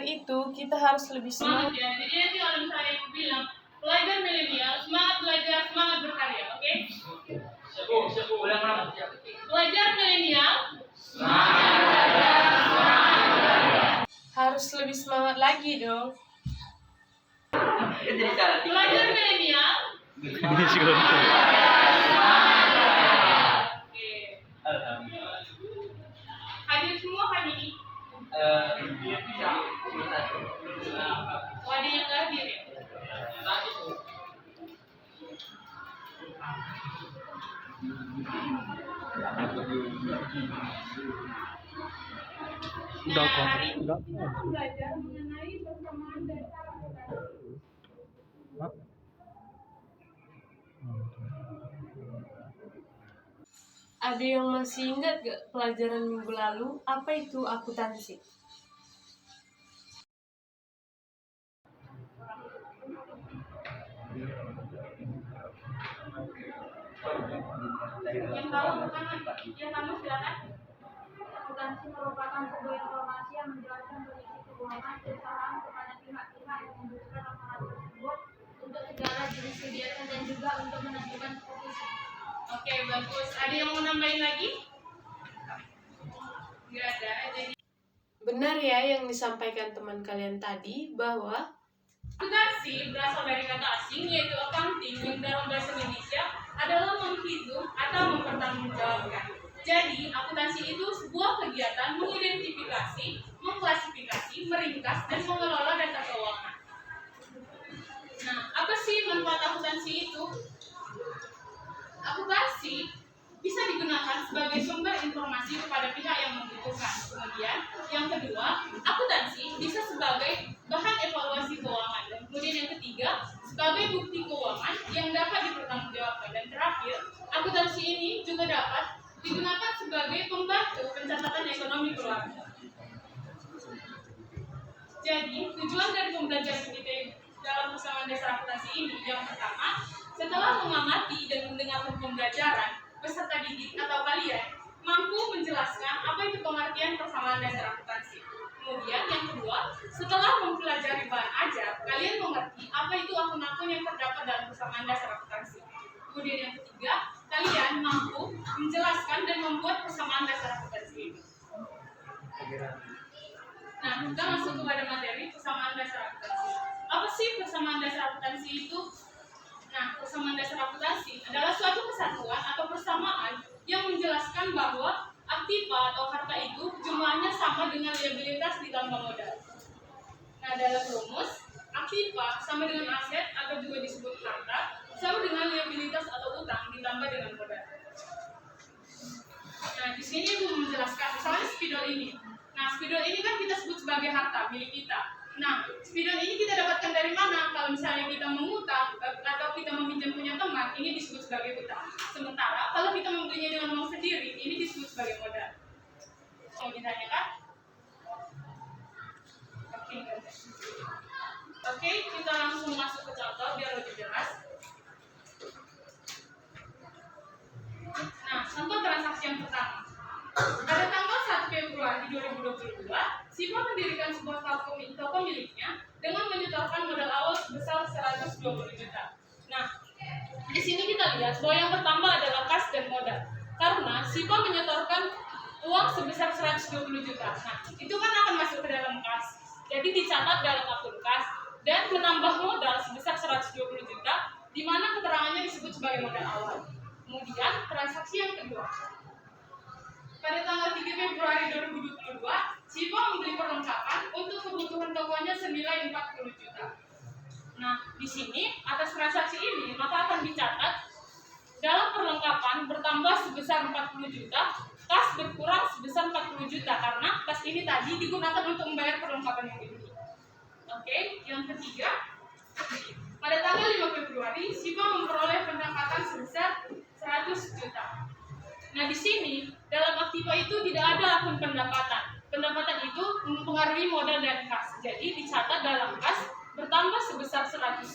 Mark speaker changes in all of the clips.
Speaker 1: dari itu kita harus lebih semangat.
Speaker 2: Ya, jadi nanti kalau misalnya ibu bilang pelajar milenial semangat belajar, semangat berkarya, oke? Pelajar milenial
Speaker 1: Harus lebih semangat lagi dong.
Speaker 2: pelajar milenial. Oke. Hadir semua hari ini. Oh, ada yang nggak hadir ya? Nah, hari ini kita akan belajar mengenai persamaan dasar akuntansi.
Speaker 1: Ada yang masih ingat gak pelajaran minggu lalu? Apa itu akuntansi?
Speaker 2: Yang tahu yang kamu silakan. Akuntansi merupakan sebuah informasi yang menjelaskan kondisi keuangan perusahaan kepada pihak-pihak yang membutuhkan laporan tersebut untuk segala jenis kegiatan dan juga untuk menentukan posisi. Oke, bagus. Ada yang mau nambahin lagi? Nggak ada. Jadi
Speaker 1: Benar ya yang disampaikan teman kalian tadi bahwa
Speaker 2: akuntansi berasal dari kata asing yaitu accounting yang dalam bahasa Indonesia adalah menghitung atau mempertanggungjawabkan. Jadi, akuntansi itu sebuah kegiatan mengidentifikasi, mengklasifikasi, meringkas, dan mengelola data keuangan. Nah, apa sih manfaat akuntansi itu? Akuntansi bisa digunakan sebagai sumber informasi kepada pihak yang membutuhkan. Kemudian, yang kedua, akuntansi bisa sebagai bahan evaluasi keuangan. Dan kemudian yang ketiga, sebagai bukti keuangan yang dapat dipertanggungjawabkan. Dan terakhir, akuntansi ini juga dapat digunakan sebagai pembantu pencatatan ekonomi keluarga. Jadi, tujuan dari pembelajaran kita dalam persamaan dasar akuntansi ini yang pertama, setelah mengamati dan mendengarkan pembelajaran, peserta didik atau kalian mampu menjelaskan apa itu pengertian persamaan dasar akuntansi. Kemudian yang kedua, setelah mempelajari bahan ajar, kalian mengerti apa itu akun-akun yang terdapat dalam persamaan dasar akuntansi. Kemudian yang ketiga, kalian mampu menjelaskan dan membuat persamaan dasar akuntansi ini. Nah, kita masuk kepada materi persamaan dasar akuntansi. Apa sih persamaan dasar akuntansi itu? Nah, persamaan dasar akuntansi adalah suatu kesatuan atau persamaan yang menjelaskan bahwa aktiva atau harta itu jumlahnya sama dengan liabilitas ditambah modal. Nah, dalam rumus, aktiva sama dengan aset atau juga disebut harta sama dengan liabilitas atau utang ditambah dengan modal. Nah, di sini Ibu menjelaskan, misalnya spidol ini. Nah, spidol ini kan kita sebut sebagai harta milik kita. Nah, spidol ini kita dapatkan dari mana? Kalau misalnya kita mengutang atau kita meminjam punya teman, ini disebut sebagai utang. Sementara kalau kita membelinya dengan uang sendiri, ini disebut sebagai modal. Mau ditanyakan? Oke, kita langsung masuk ke contoh biar lebih jelas. Nah, contoh transaksi yang pertama. Pada tanggal 1 Februari 2022, Siva mendirikan sebuah toko miliknya dengan menyetorkan modal awal sebesar 120 juta. Nah, di sini kita lihat bahwa yang bertambah adalah kas dan modal. Karena Siva menyetorkan uang sebesar 120 juta. Nah, itu kan akan masuk ke dalam kas. Jadi dicatat dalam akun kas dan menambah modal sebesar 120 juta, di mana keterangannya disebut sebagai modal awal. Kemudian transaksi yang kedua. Pada tanggal 3 Februari 2022, Siva membeli perlengkapan untuk kebutuhan tokonya senilai 40 juta. Nah, di sini atas transaksi ini maka akan dicatat dalam perlengkapan bertambah sebesar 40 juta, kas berkurang sebesar 40 juta karena kas ini tadi digunakan untuk membayar perlengkapan yang dibeli. Oke, yang ketiga, pada tanggal 5 Februari, Siva memperoleh pendapatan sebesar 100 juta. Nah, di sini dalam aktiva itu tidak ada akun pendapatan. Pendapatan itu mempengaruhi modal dan kas. Jadi dicatat dalam kas bertambah sebesar 100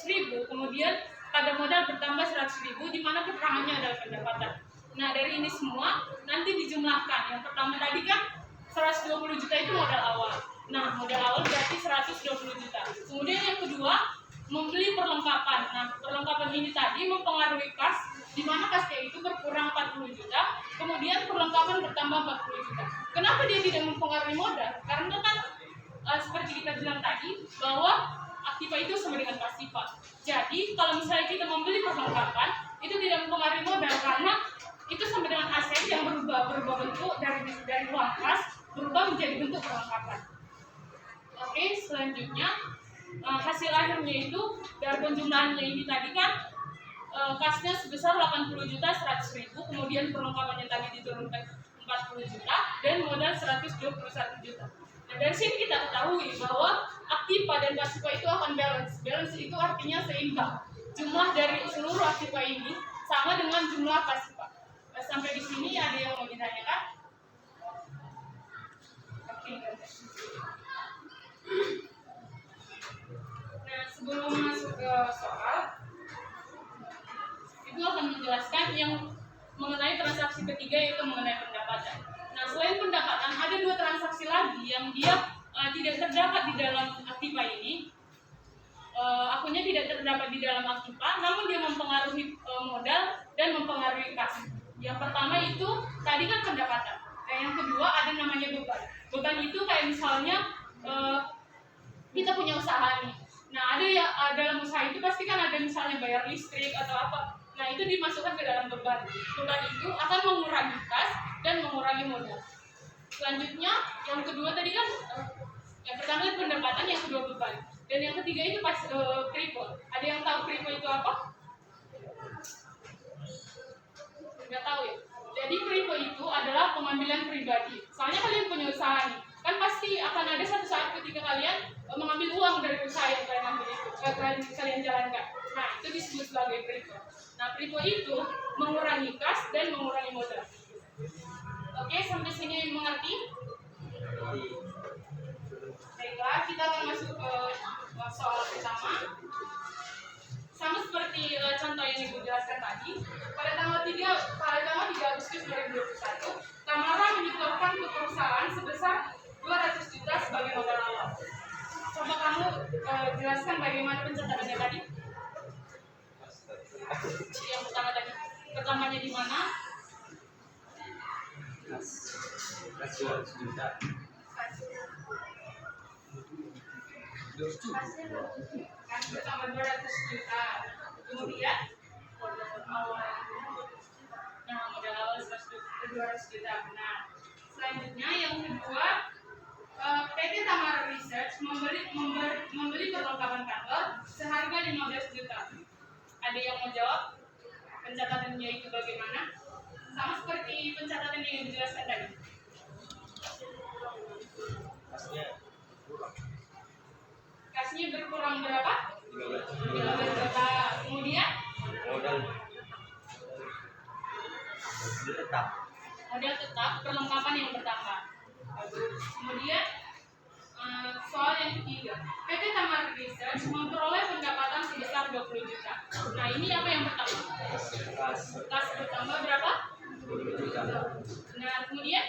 Speaker 2: ribu, kemudian pada modal bertambah 100 ribu, di mana keterangannya adalah pendapatan. Nah, dari ini semua nanti dijumlahkan. Yang pertama tadi kan 120 juta itu modal awal. Nah, modal awal berarti 120 juta. Kemudian yang kedua, membeli perlengkapan. Nah, perlengkapan ini tadi mempengaruhi kas, di mana kasnya itu berkurang 40 juta, kemudian perlengkapan bertambah 40 juta. Kenapa dia tidak mempengaruhi modal? Karena kan seperti kita bilang tadi, bahwa aktiva itu sama dengan pasifa. Jadi, kalau misalnya kita membeli perlengkapan, itu tidak mempengaruhi modal, karena itu sama dengan aset yang berubah bentuk dari uang kas, berubah menjadi bentuk perlengkapan. Oke, selanjutnya hasil akhirnya itu dari penjumlahannya ini tadi kan kasnya sebesar 80 juta 100 ribu, kemudian perlengkapannya tadi diturunkan 40 juta dan modal 121 juta. Nah, dari sini kita ketahui bahwa aktiva dan pasifa itu akan balance. Balance itu artinya seimbang. Jumlah dari seluruh aktiva ini sama dengan jumlah pasifa. Nah, sampai di sini ada yang mau ditanyakan? Oke. Nah, sebelum masuk ke soal, itu akan menjelaskan yang mengenai transaksi ketiga, yaitu mengenai pendapatan. Nah, selain pendapatan, ada dua transaksi lagi yang dia tidak terdapat di dalam aktiva ini. Akunnya tidak terdapat di dalam aktiva, namun dia mempengaruhi modal dan mempengaruhi kas. Yang pertama itu tadi kan pendapatan. Dan yang kedua ada namanya beban. Beban itu kayak misalnya kita punya usaha nih. Nah, ada ya dalam usaha itu pasti kan ada misalnya bayar listrik atau apa. Nah, itu dimasukkan ke dalam beban. Beban itu akan mengurangi kas dan mengurangi modal. Selanjutnya, yang kedua tadi kan yang pertama itu pendapatan, yang kedua beban. Dan yang ketiga itu pas kripo. Ada yang tahu kripo itu apa? Nggak tahu ya? Jadi kripo itu adalah pengambilan pribadi. Soalnya kalian punya usaha nih. Kan pasti akan ada satu saat ketika kalian mengambil uang dari usaha yang kalian ambil itu, kalian jalankan. Nah, itu disebut sebagai kripo. Nah, kripo itu mengurangi kas dan mengurangi modal. Oke, sampai sini mengerti? Baiklah, kita akan masuk ke soal pertama. Sama seperti contoh yang Ibu jelaskan tadi, pada tanggal 3 Agustus 2021, Tamara menyetorkan ke perusahaan sebesar 200 juta sebagai modal awal. Coba kamu jelaskan bagaimana pencatatannya tadi? Yang pertama tadi, pertamanya di mana?
Speaker 3: Kas 200 juta.
Speaker 2: Kan pertama 200 juta. Kemudian modal awal. Nah, modal awal 200 juta. Nah, selanjutnya yang kedua, PT Tamara Research membeli perlengkapan kantor seharga 15 juta. Ada yang mau jawab? Pencatatannya itu bagaimana? Sama seperti pencatatan yang dijelaskan tadi. Kasnya berkurang berapa? 15 juta. Kemudian
Speaker 3: Modal tetap.
Speaker 2: modal tetap, perlengkapan yang bertambah. Kemudian soal yang ketiga, PT Tamara Research memperoleh pendapatan sebesar 20 juta. Nah, ini apa yang bertambah? Kas bertambah berapa?
Speaker 3: 20 juta.
Speaker 2: Nah, kemudian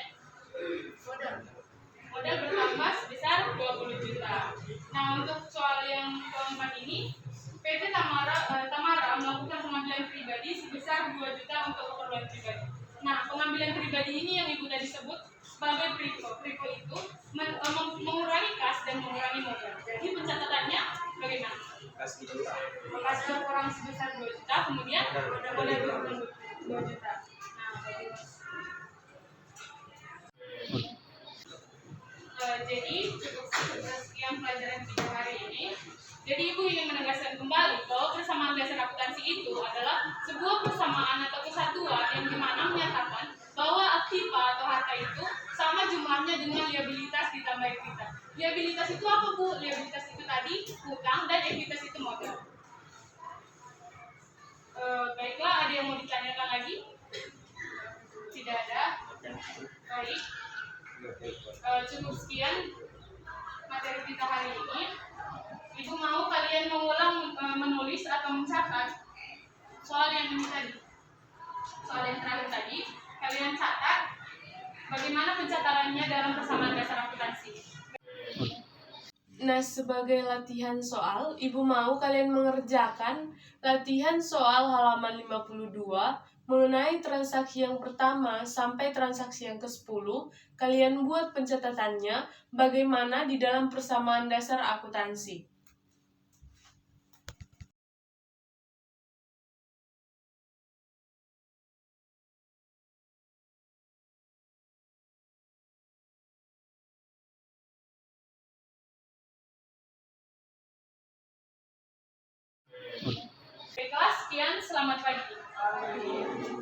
Speaker 2: modal bertambah sebesar 20 juta. Nah, untuk soal yang keempat ini, PT Tamara melakukan pengambilan pribadi sebesar 2 juta untuk keperluan pribadi. Nah, pengambilan pribadi ini yang Ibu tadi sebut sebagai pripo. Pripo itu mengurangi kas dan mengurangi modal. Jadi pencatatannya bagaimana?
Speaker 3: Kas 2 juta.
Speaker 2: Kas berkurang sebesar 2 juta, kemudian modal berkurang 2 juta. Nah, bagaimana? Jadi cukup sekian pelajaran kita hari ini. Jadi Ibu ingin menegaskan kembali bahwa persamaan dasar akuntansi itu adalah sebuah persamaan atau kesatuan yang dimana menyatakan bahwa aktiva atau harta itu sama jumlahnya dengan liabilitas ditambah ekuitas. Liabilitas itu apa, Bu? Liabilitas itu tadi hutang dan ekuitas itu modal. Baiklah, ada yang mau ditanyakan lagi? Tidak ada. Baik. Cukup sekian materi kita hari ini. Ibu mau kalian mengulang menulis atau mencatat soal yang ini tadi, soal yang terakhir tadi. Kalian catat bagaimana pencatatannya dalam persamaan dasar akuntansi.
Speaker 1: Nah, sebagai latihan soal, Ibu mau kalian mengerjakan latihan soal halaman 52 mengenai transaksi yang pertama sampai transaksi yang ke-10. Kalian buat pencatatannya bagaimana di dalam persamaan dasar akuntansi.
Speaker 2: Baiklah, sekian, selamat pagi.